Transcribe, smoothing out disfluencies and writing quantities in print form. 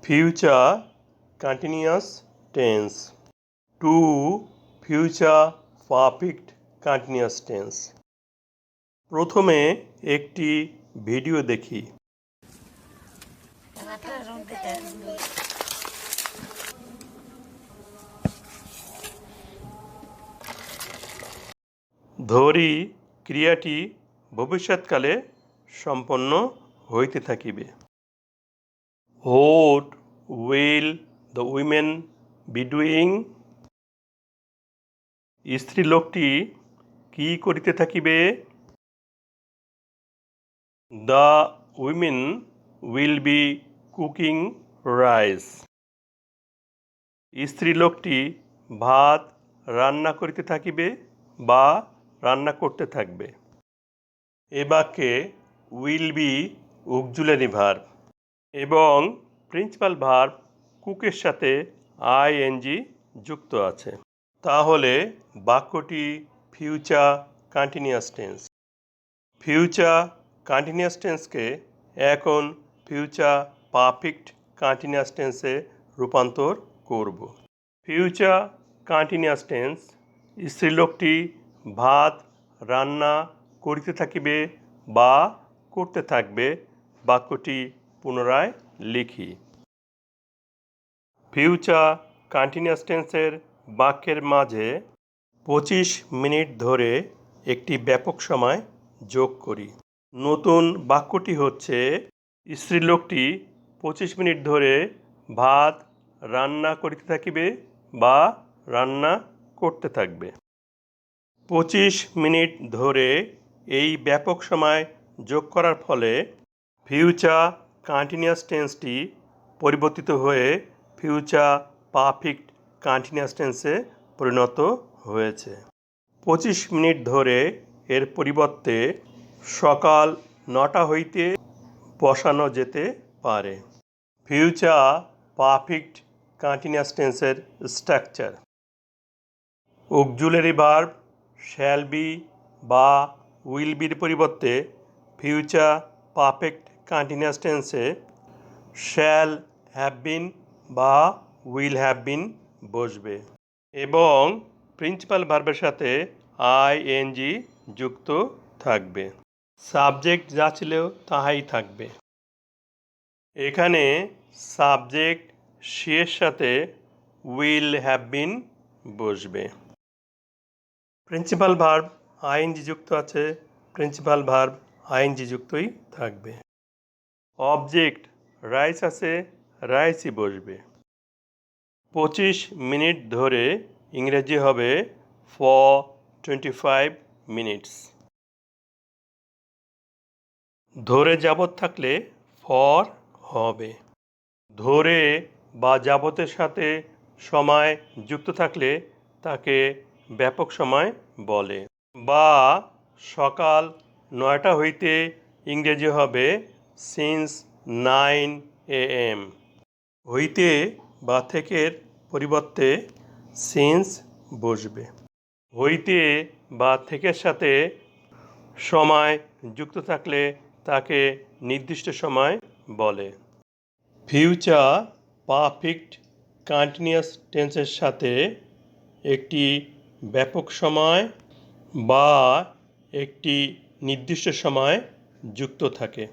future continuous tense to future perfect continuous tense। প্রথমে একটি video দেখি। ধরি ক্রিয়াটি ভবিষ্যৎকালে সম্পন্ন হইতে থাকিবে। What will the women be doing? স্ত্রীলোকটি কি করিতে থাকিবে? The women will be cooking rice. স্ত্রীলোকটি ভাত রান্না করিতে থাকিবে বা রান্না করতে থাকবে। এ বাক্যে উইল বি অক্সিলারি ভার্ব এবং প্রিন্সিপাল ভার্ব কুকের সাথে আইএনজি যুক্ত আছে। তাহলে বাক্যটি future continuous tense. Future continuous টেন্সকে এখন ফিউচার পারফেক্ট কন্টিনিউয়াস টেন্সে রূপান্তর করব। ফিউচার কন্টিনিউয়াস টেন্স, স্ত্রীলোকটি ভাত রান্না করিতে থাকিবে বা করতে থাকবে। বাক্যটি পুনরায় লিখি। ফিউচার কন্টিনিউয়াস টেন্সের বাক্যের মাঝে 25 মিনিট ধরে একটি ব্যাপক সময় যোগ করি। নতুন বাক্যটি হচ্ছে স্ত্রীলোকটি 25 মিনিট ধরে ভাত রান্না করিতে থাকিবে বা রান্না করতে থাকবে। 25 মিনিট ধরে এই ব্যাপক সময় যোগ করার ফলে ফিউচার কন্টিনিউয়াস টেন্সটি পরিবর্তিত হয়ে ফিউচার পারফেক্ট কন্টিনিউয়াস টেন্সে পরিণত হয়েছে। 25 মিনিট ধরে এর পরিবর্তে সকাল 9টা হইতে বসানো যেতে পারে। ফিউচার পারফেক্ট কন্টিনিউয়াস টেন্সের structure: auxiliary verb shall be বা উইল বির পরিবর্তে ফিউচার পারফেক্ট কন্টিনিউয়াস টেন্সে শ্যাল হ্যাভ বিন বা উইল হ্যাভ বিন বসবে এবং প্রিন্সিপাল ভার্বের সাথে আইএনজি যুক্ত থাকবে। সাবজেক্ট যা ছিল তাহাই থাকবে। এখানে সাবজেক্ট সি এর সাথে উইল হ্যাভ বিন বসবে। প্রিন্সিপাল ভার্ব আইএনজি যুক্ত আছে, প্রিন্সিপাল ভার্ব আইএনজি যুক্তই থাকবে। অবজেক্ট রাইস আছে, রাইসই বসবে। 25 মিনিট ধরে ইংরেজি হবে ফর 25 মিনিটস। ধরে যাবত থাকলে ফর হবে। ধরে বা যাবতের সাথে সময় যুক্ত থাকলে তাকে ব্যাপক সময় বলে। বা সকাল 9টা হইতে ইংরেজি হবে সিন্স 9 AM। হইতে বা থেকের পরিবর্তে সিন্স বসবে। হইতে বা থেকের সাথে সময় যুক্ত থাকলে তাকে নির্দিষ্ট সময় বলে। ফিউচার পারফেক্ট কন্টিনিউয়াস টেন্সের সাথে একটি ব্যাপক সময় বা একটি নির্দিষ্ট সময় যুক্ত থাকে।